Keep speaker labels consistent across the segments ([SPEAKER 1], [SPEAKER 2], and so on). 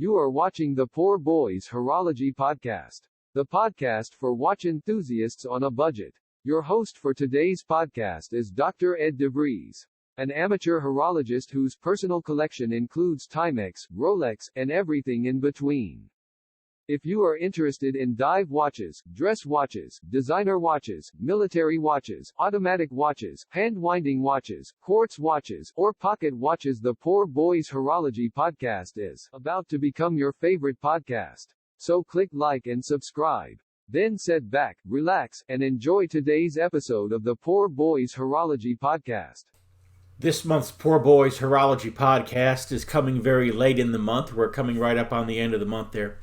[SPEAKER 1] You are watching the Poor Boys Horology podcast, the podcast for watch enthusiasts on a budget. Your host for today's podcast is Dr. Ed DeVries, an amateur horologist whose personal collection includes Timex, Rolex, and everything in between. If you are interested in dive watches, dress watches, designer watches, military watches, automatic watches, hand-winding watches, quartz watches, or pocket watches, the Poor Boys Horology podcast is about to become your favorite podcast. So click like and subscribe. Then sit back, relax, and enjoy today's episode of the Poor Boys Horology podcast.
[SPEAKER 2] This month's Poor Boys Horology podcast is coming very late in the month. We're coming right up on the end of the month there.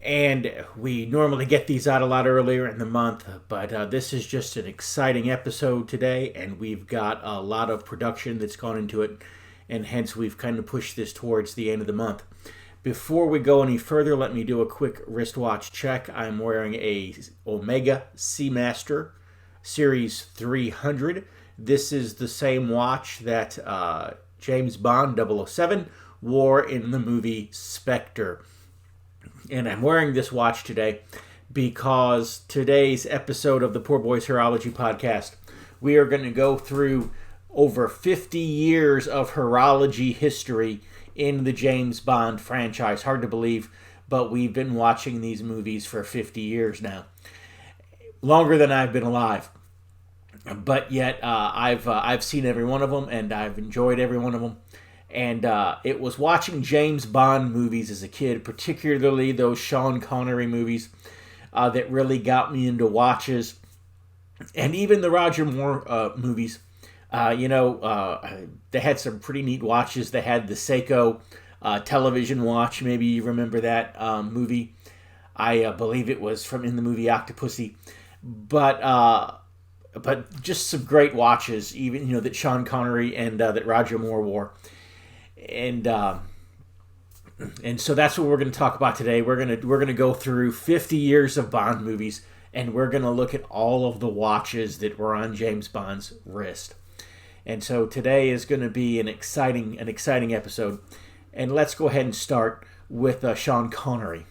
[SPEAKER 2] And we normally get these out a lot earlier in the month, but this is just an exciting episode today, and we've got a lot of production that's gone into it, and hence we've kind of pushed this towards the end of the month. Before we go any further, let me do a quick wristwatch check. I'm wearing a Omega Seamaster Series 300. This is the same watch that James Bond 007 wore in the movie Spectre. And I'm wearing this watch today because today's episode of the Poor Boys Horology podcast, we are going to go through over 50 years of horology history in the James Bond franchise. Hard to believe, but we've been watching these movies for 50 years now. Longer than I've been alive. But yet I've seen every one of them, and I've enjoyed every one of them. And it was watching James Bond movies as a kid, particularly those Sean Connery movies, that really got me into watches. And even the Roger Moore movies, they had some pretty neat watches. They had the Seiko television watch. Maybe you remember that movie. I believe it was from in the movie Octopussy. But just some great watches, even that Sean Connery and that Roger Moore wore. And so that's what we're going to talk about today. We're going to go through 50 years of Bond movies, and we're going to look at all of the watches that were on James Bond's wrist. And so today is going to be an exciting episode. And let's go ahead and start with Sean Connery.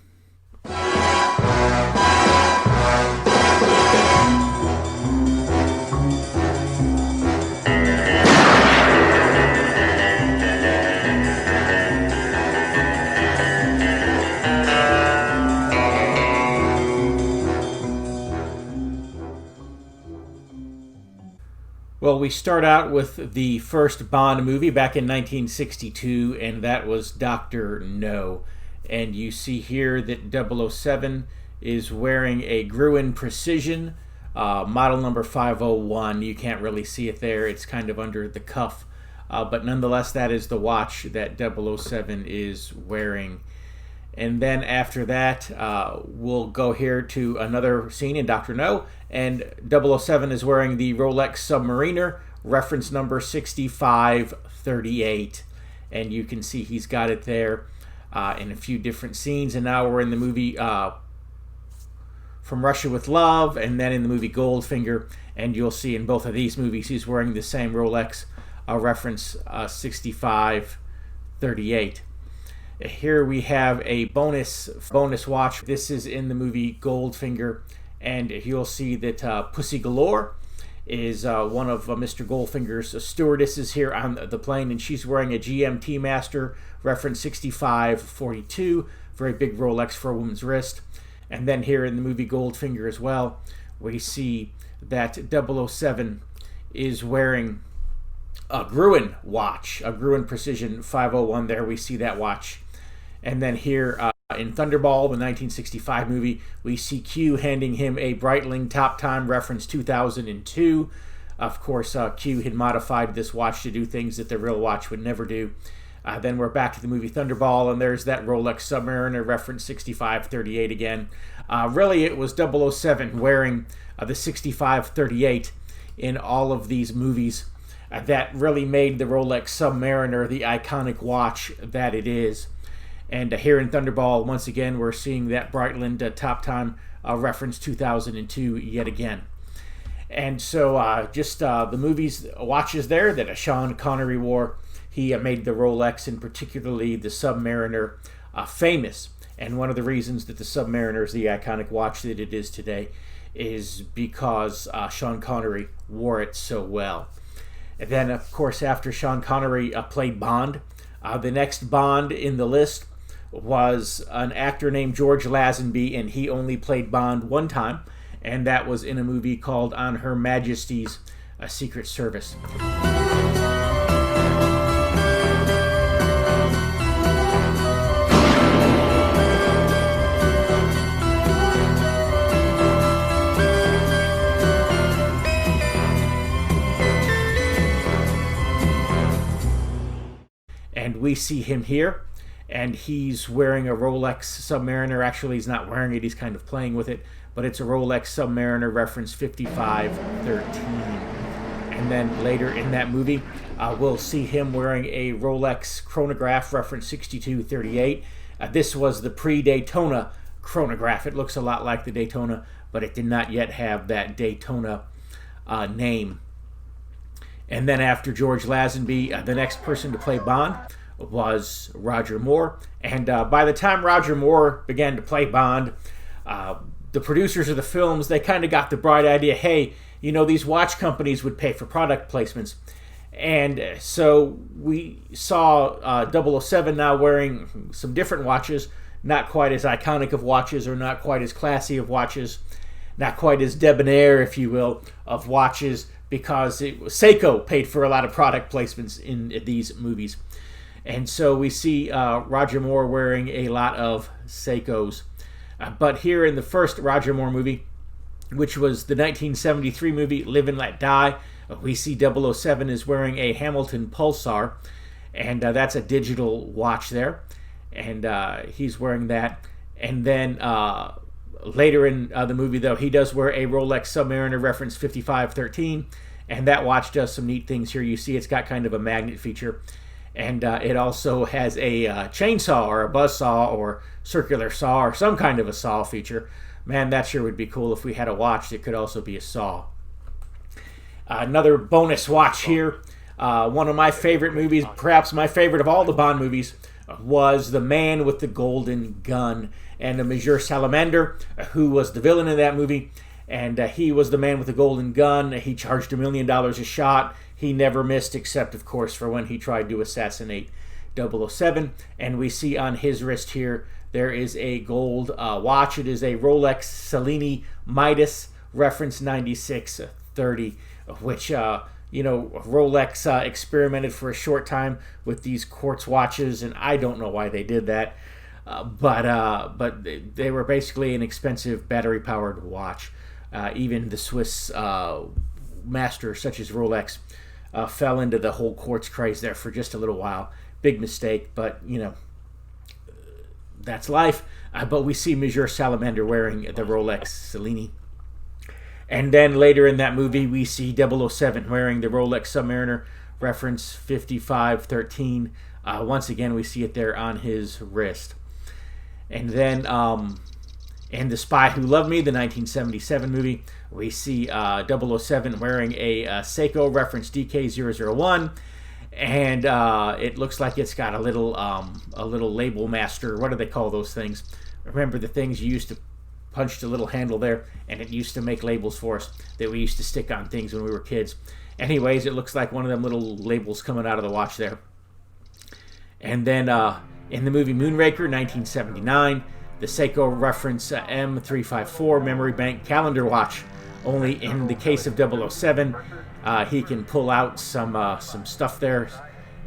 [SPEAKER 2] Well, we start out with the first Bond movie back in 1962, and that was Dr. No. And you see here that 007 is wearing a Gruen Precision, model number 501. You can't really see it there. It's kind of under the cuff. But nonetheless, that is the watch that 007 is wearing. And then after that, we'll go here to another scene in Dr. No, and 007 is wearing the Rolex Submariner, reference number 6538. And you can see he's got it there in a few different scenes. And now we're in the movie From Russia with Love, and then in the movie Goldfinger. And you'll see in both of these movies he's wearing the same Rolex reference 6538. Here we have a bonus watch. This is in the movie Goldfinger, and you'll see that Pussy Galore is one of Mr. Goldfinger's stewardesses here on the plane, and she's wearing a GMT Master reference 6542, very big Rolex for a woman's wrist. And then here in the movie Goldfinger as well, we see that 007 is wearing a Gruen watch, a Gruen Precision 501. There we see that watch. And then here in Thunderball, the 1965 movie, we see Q handing him a Breitling Top Time reference 2002. Of course, Q had modified this watch to do things that the real watch would never do. Then we're back to the movie Thunderball, and there's that Rolex Submariner reference 6538 again. Really, it was 007 wearing the 6538 in all of these movies that really made the Rolex Submariner the iconic watch that it is. And here in Thunderball, once again, we're seeing that Breitling Top Time reference 2002 yet again. And so just the movies, watches there that Sean Connery wore. He made the Rolex and particularly the Submariner famous. And one of the reasons that the Submariner is the iconic watch that it is today is because Sean Connery wore it so well. And then, of course, after Sean Connery played Bond, the next Bond in the list was an actor named George Lazenby, and he only played Bond one time, and that was in a movie called On Her Majesty's Secret Service. And we see him here, and he's wearing a Rolex Submariner. Actually, he's not wearing it, he's kind of playing with it, but it's a Rolex Submariner reference 5513. And then later in that movie, we'll see him wearing a Rolex chronograph reference 6238. This was the pre-Daytona chronograph. It looks a lot like the Daytona, but it did not yet have that Daytona name. And then after George Lazenby, the next person to play Bond was Roger Moore. And by the time Roger Moore began to play Bond, the producers of the films, they kind of got the bright idea, hey, you know, these watch companies would pay for product placements. And so we saw 007 now wearing some different watches, not quite as iconic of watches, or not quite as classy of watches, not quite as debonair, if you will, of watches, because Seiko paid for a lot of product placements in these movies. And so we see Roger Moore wearing a lot of Seikos. But here in the first Roger Moore movie, which was the 1973 movie Live and Let Die, we see 007 is wearing a Hamilton Pulsar, and that's a digital watch there. And he's wearing that. And then later in the movie, though, he does wear a Rolex Submariner reference 5513, and that watch does some neat things here. You see it's got kind of a magnet feature, and it also has a chainsaw or a buzz saw or circular saw or some kind of a saw feature. Man, that sure would be cool if we had a watch that could also be a saw. Another bonus watch here. One of my favorite movies, perhaps my favorite of all the Bond movies, was The Man with the Golden Gun. And Monsieur Salamander, who was the villain in that movie, and he was the man with the golden gun. He charged $1 million a shot. He never missed, except, of course, for when he tried to assassinate 007. And we see on his wrist here, there is a gold watch. It is a Rolex Cellini Midas reference 9630, which, Rolex experimented for a short time with these quartz watches, and I don't know why they did that. But they were basically an expensive battery-powered watch. Even the Swiss masters, such as Rolex, fell into the whole quartz craze there for just a little while. Big mistake, but, that's life. But we see Monsieur Salamander wearing the Rolex Cellini. And then later in that movie, we see 007 wearing the Rolex Submariner reference 5513. Once again, we see it there on his wrist. And then in The Spy Who Loved Me, the 1977 movie, we see 007 wearing a Seiko reference DK001, and it looks like it's got a little label master. What do they call those things? Remember the things you used to punch the little handle there, and it used to make labels for us that we used to stick on things when we were kids. Anyways, it looks like one of them little labels coming out of the watch there. And then in the movie Moonraker, 1979, the Seiko reference M354 memory bank calendar watch. Only in the case of 007, he can pull out some stuff there,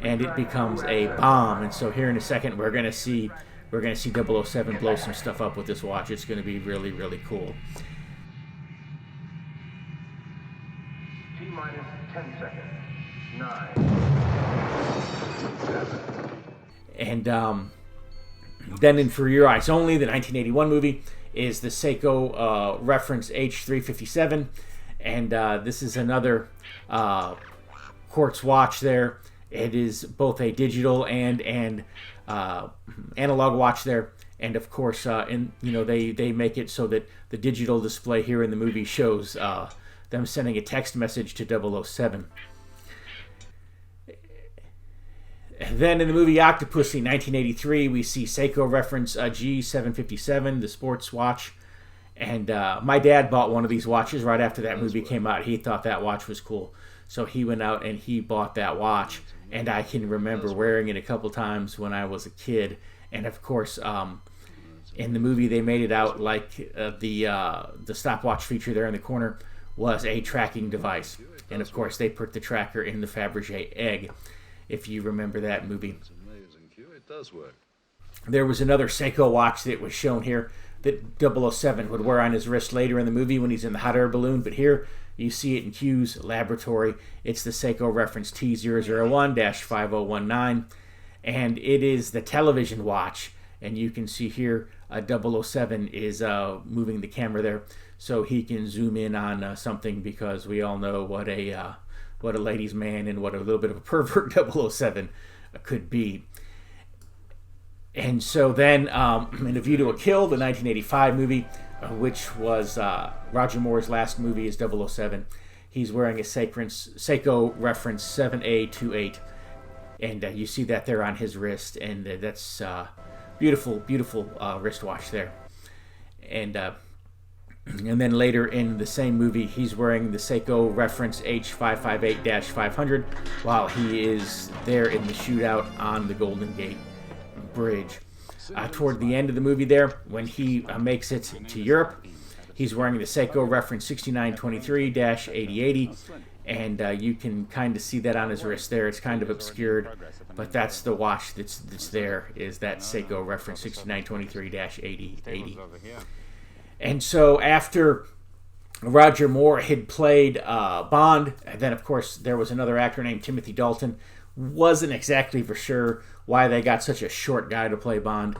[SPEAKER 2] and it becomes a bomb. And so here in a second, we're gonna see 007 blow some stuff up with this watch. It's gonna be really, really cool.
[SPEAKER 3] T-minus 10 seconds. 9, 7.
[SPEAKER 2] And then in For Your Eyes Only, the 1981 movie, is the Seiko reference H357. And this is another quartz watch there. It is both a digital and analog watch there. And of course, they make it so that the digital display here in the movie shows them sending a text message to 007. Then in the movie Octopussy, 1983, we see Seiko reference G757, the sports watch. And my dad bought one of these watches right after that movie came out. He thought that watch was cool. So he went out and he bought that watch. And I can remember wearing it a couple times when I was a kid. And of course, in the movie, they made it out like the stopwatch feature there in the corner was a tracking device. And of course, they put the tracker in the Fabergé egg, if you remember that movie.
[SPEAKER 4] It does work.
[SPEAKER 2] There was another Seiko watch that was shown here that 007 would wear on his wrist later in the movie when he's in the hot air balloon. But here, you see it in Hughes Laboratory. It's the Seiko reference T001-5019. And it is the television watch. And you can see here 007 is moving the camera there so he can zoom in on something, because we all know what a ladies' man and what a little bit of a pervert 007 could be. And so then in A View to a Kill, the 1985 movie, which was Roger Moore's last movie as 007, he's wearing a Seiko reference 7A28. And you see that there on his wrist, and that's beautiful wristwatch there. And then later in the same movie, he's wearing the Seiko reference H558-500 while he is there in the shootout on the Golden Gate Bridge. Toward the end of the movie there, when he makes it to Europe, he's wearing the Seiko reference 6923-8080. And you can kind of see that on his wrist there. It's kind of obscured, but that's the watch that's there, is that Seiko reference 6923-8080. And so after Roger Moore had played Bond, and then of course there was another actor named Timothy Dalton. Wasn't exactly for sure why they got such a short guy to play Bond.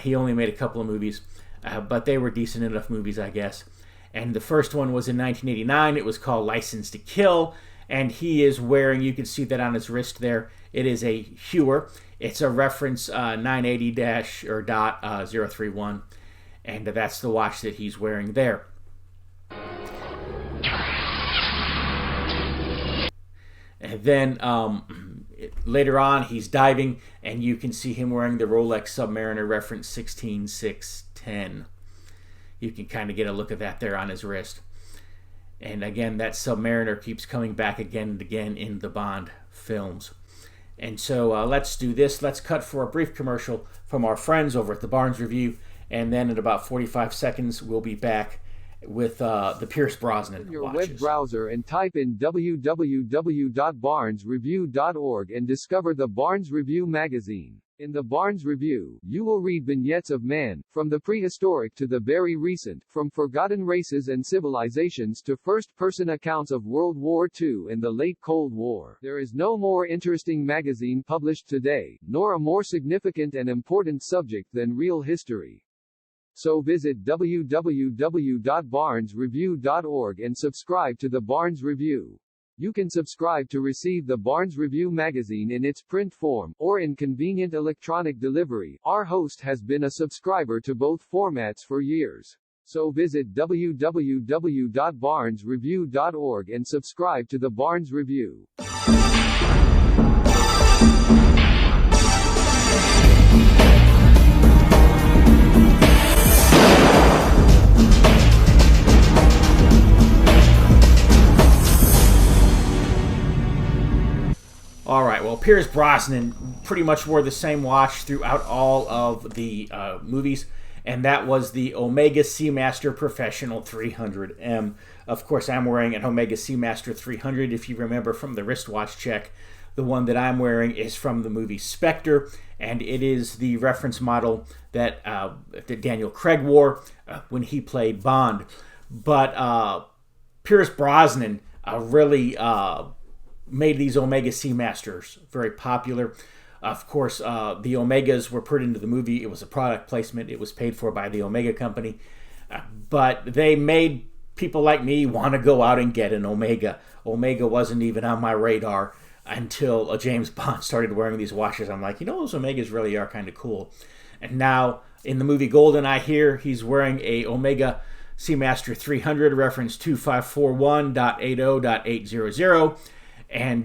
[SPEAKER 2] He only made a couple of movies, but they were decent enough movies, I guess. And the first one was in 1989. It was called License to Kill. And he is wearing, you can see that on his wrist there, it is a Heuer. It's a reference 980-031. And that's the watch that he's wearing there. And then later on, he's diving, and you can see him wearing the Rolex Submariner reference 16610. You can kind of get a look at that there on his wrist. And again, that Submariner keeps coming back again and again in the Bond films. And so let's do this. Let's cut for a brief commercial from our friends over at the Barnes Review. And then in about 45 seconds, we'll be back with the Pierce Brosnan
[SPEAKER 1] your
[SPEAKER 2] watches.
[SPEAKER 1] web browser and type in www.barnesreview.org and discover the Barnes Review magazine. In the Barnes Review, you will read vignettes of man, from the prehistoric to the very recent, from forgotten races and civilizations to first-person accounts of World War II and the late Cold War. There is no more interesting magazine published today, nor a more significant and important subject than real history. So visit www.barnesreview.org and subscribe to the Barnes Review. You can subscribe to receive the Barnes Review magazine in its print form, or in convenient electronic delivery. Our host has been a subscriber to both formats for years. So visit www.barnesreview.org and subscribe to the Barnes Review.
[SPEAKER 2] All right, well, Pierce Brosnan pretty much wore the same watch throughout all of the movies, and that was the Omega Seamaster Professional 300M. Of course, I'm wearing an Omega Seamaster 300. If you remember from the wristwatch check, the one that I'm wearing is from the movie Spectre, and it is the reference model that Daniel Craig wore when he played Bond. But Pierce Brosnan really made these Omega Seamasters very popular. Of course, the Omegas were put into the movie. It was a product placement. It was paid for by the Omega company. But they made people like me want to go out and get an Omega. Omega wasn't even on my radar until James Bond started wearing these watches. I'm like, those Omegas really are kind of cool. And now, in the movie GoldenEye here, he's wearing a Omega Seamaster 300, reference 2541.80.800. And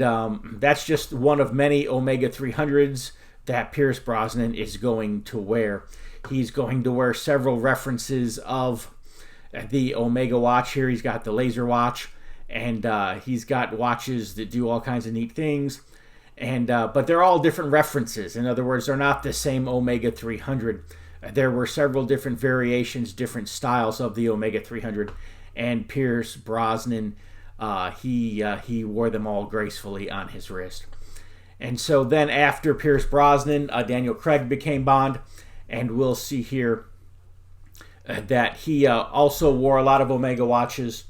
[SPEAKER 2] that's just one of many Omega 300s that Pierce Brosnan is going to wear. He's going to wear several references of the Omega watch here. He's got the laser watch, and he's got watches that do all kinds of neat things. And but they're all different references. In other words, they're not the same Omega 300. There were several different variations, different styles of the Omega 300, and Pierce Brosnan, he wore them all gracefully on his wrist. And so then after Pierce Brosnan, Daniel Craig became Bond, and we'll see here that he also wore a lot of Omega watches.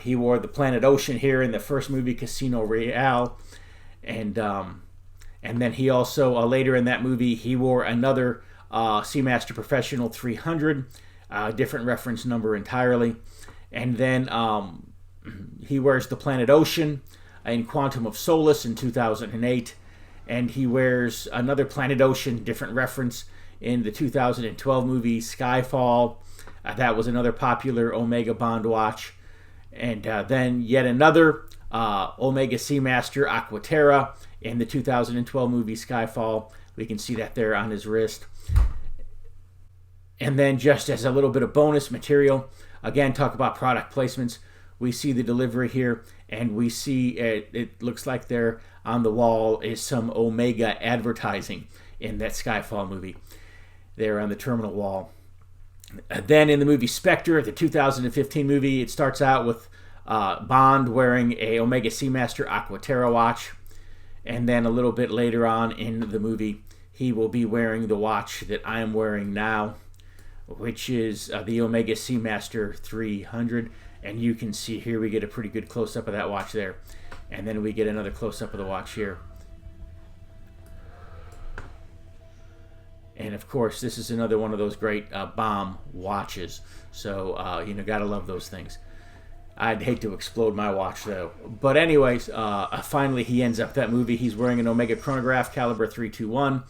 [SPEAKER 2] He wore the Planet Ocean here in the first movie, Casino Royale, and then he also later in that movie he wore another Seamaster Professional 300, different reference number entirely, and then he wears the Planet Ocean in Quantum of Solace in 2008, and he wears another Planet Ocean, different reference, in the 2012 movie Skyfall. That was another popular Omega Bond watch. And then yet another Omega Seamaster Aquaterra in the 2012 movie Skyfall. We can see that there on his wrist. And then just as a little bit of bonus material, again, talk about product placements. We see the delivery here, and we see it looks like there on the wall is some Omega advertising in that Skyfall movie there on the terminal wall. Then in the movie Spectre, the 2015 movie, it starts out with Bond wearing a Omega Seamaster Aquaterra watch, and then a little bit later on in the movie, he will be wearing the watch that I am wearing now, which is the Omega Seamaster 300. And you can see here we get a pretty good close-up of that watch there. And then we get another close-up of the watch here. And of course, this is another one of those great bomb watches. So, gotta love those things. I'd hate to explode my watch though. But anyways, finally he ends up that movie. He's wearing an Omega chronograph caliber 321.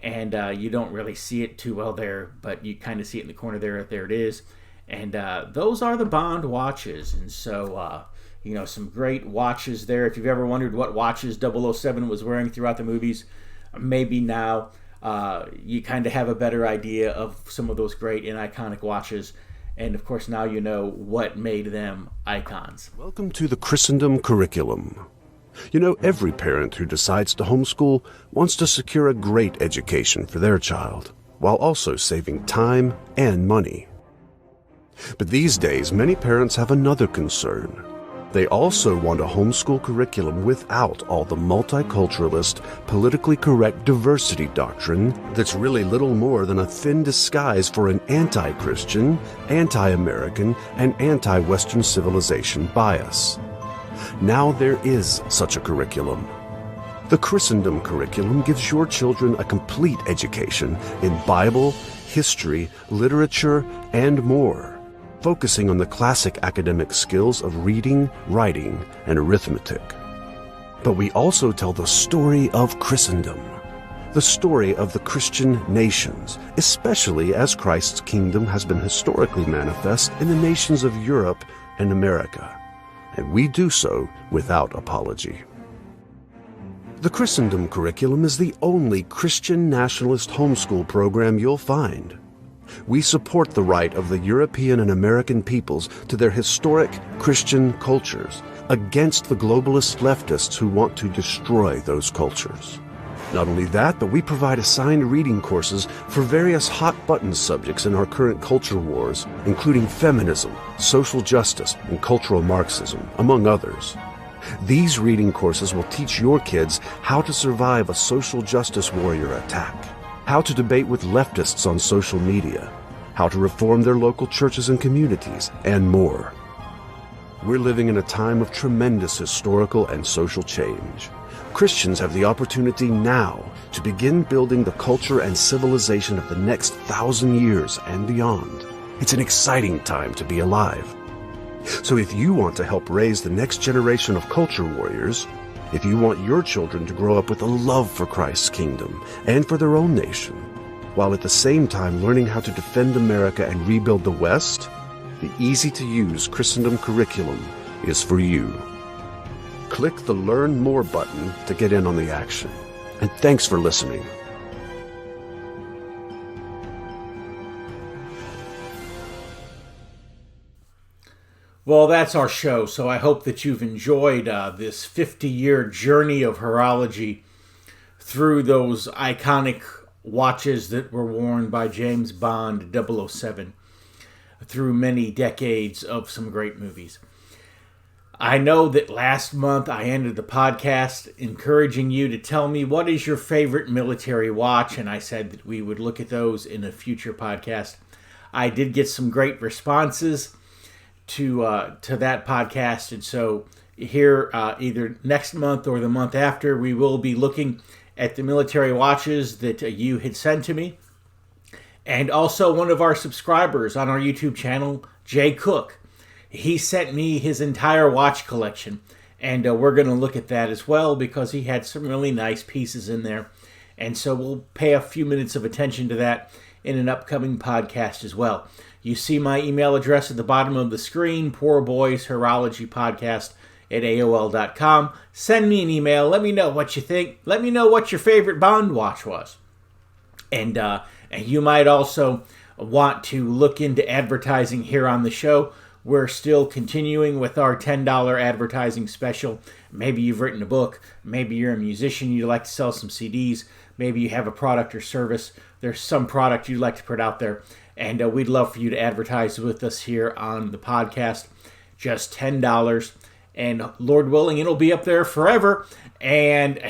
[SPEAKER 2] And you don't really see it too well there, but you kind of see it in the corner there. There it is. And those are the Bond watches. And so, some great watches there. If you've ever wondered what watches 007 was wearing throughout the movies, maybe now you kind of have a better idea of some of those great and iconic watches. And of course, now you know what made them icons.
[SPEAKER 5] Welcome to the Christendom curriculum. You know, every parent who decides to homeschool wants to secure a great education for their child, while also saving time and money. But these days, many parents have another concern. They also want a homeschool curriculum without all the multiculturalist, politically correct diversity doctrine that's really little more than a thin disguise for an anti-Christian, anti-American, and anti-Western civilization bias. Now there is such a curriculum. The Christendom curriculum gives your children a complete education in Bible, history, literature, and more, focusing on the classic academic skills of reading, writing, and arithmetic. But we also tell the story of Christendom, the story of the Christian nations, especially as Christ's kingdom has been historically manifest in the nations of Europe and America, and we do so without apology. The Christendom curriculum is the only Christian nationalist homeschool program you'll find. We support the right of the European and American peoples to their historic Christian cultures against the globalist leftists who want to destroy those cultures. Not only that, but we provide assigned reading courses for various hot-button subjects in our current culture wars, including feminism, social justice, and cultural Marxism, among others. These reading courses will teach your kids how to survive a social justice warrior attack, how to debate with leftists on social media, how to reform their local churches and communities, and more. We're living in a time of tremendous historical and social change. Christians have the opportunity now to begin building the culture and civilization of the next 1,000 years and beyond. It's an exciting time to be alive. So if you want to help raise the next generation of culture warriors, if you want your children to grow up with a love for Christ's kingdom and for their own nation, while at the same time learning how to defend America and rebuild the West, the easy-to-use Christendom curriculum is for you. click the Learn More button to get in on the action. And thanks for listening.
[SPEAKER 2] Well, that's our show, so I hope that you've enjoyed this 50-year journey of horology through those iconic watches that were worn by James Bond 007, through many decades of some great movies. I know that last month I ended the podcast encouraging you to tell me what is your favorite military watch, and I said that we would look at those in a future podcast. I did get some great responses to that podcast, and so here either next month or the month after, we will be looking at the military watches that you had sent to me. And also one of our subscribers on our YouTube channel, Jay Cook, he sent me his entire watch collection, and we're going to look at that as well because he had some really nice pieces in there. And so we'll pay a few minutes of attention to that in an upcoming podcast as well. You see my email address at the bottom of the screen, poorboyshorologypodcast@AOL.com. Send me an email. Let me know what you think. Let me know what your favorite Bond watch was. And you might also want to look into advertising here on the show. We're still continuing with our $10 advertising special. Maybe you've written a book. Maybe you're a musician. You'd like to sell some CDs. Maybe you have a product or service. There's some product you'd like to put out there. And we'd love for you to advertise with us here on the podcast. Just $10. And Lord willing, it'll be up there forever. And,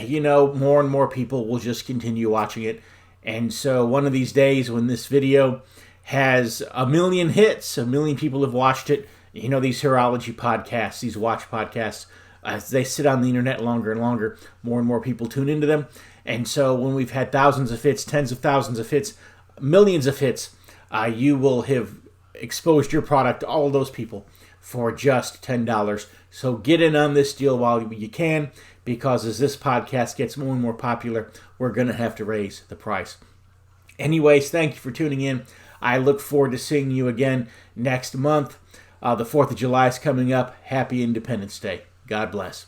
[SPEAKER 2] more and more people will just continue watching it. And so one of these days when this video has 1 million hits, 1 million people have watched it, these horology podcasts, these watch podcasts, as they sit on the internet longer and longer, more and more people tune into them. And so when we've had thousands of hits, tens of thousands of hits, millions of hits, you will have exposed your product to all of those people for just $10. So get in on this deal while you can, because as this podcast gets more and more popular, we're going to have to raise the price. Anyways, thank you for tuning in. I look forward to seeing you again next month. The 4th of July is coming up. Happy Independence Day. God bless.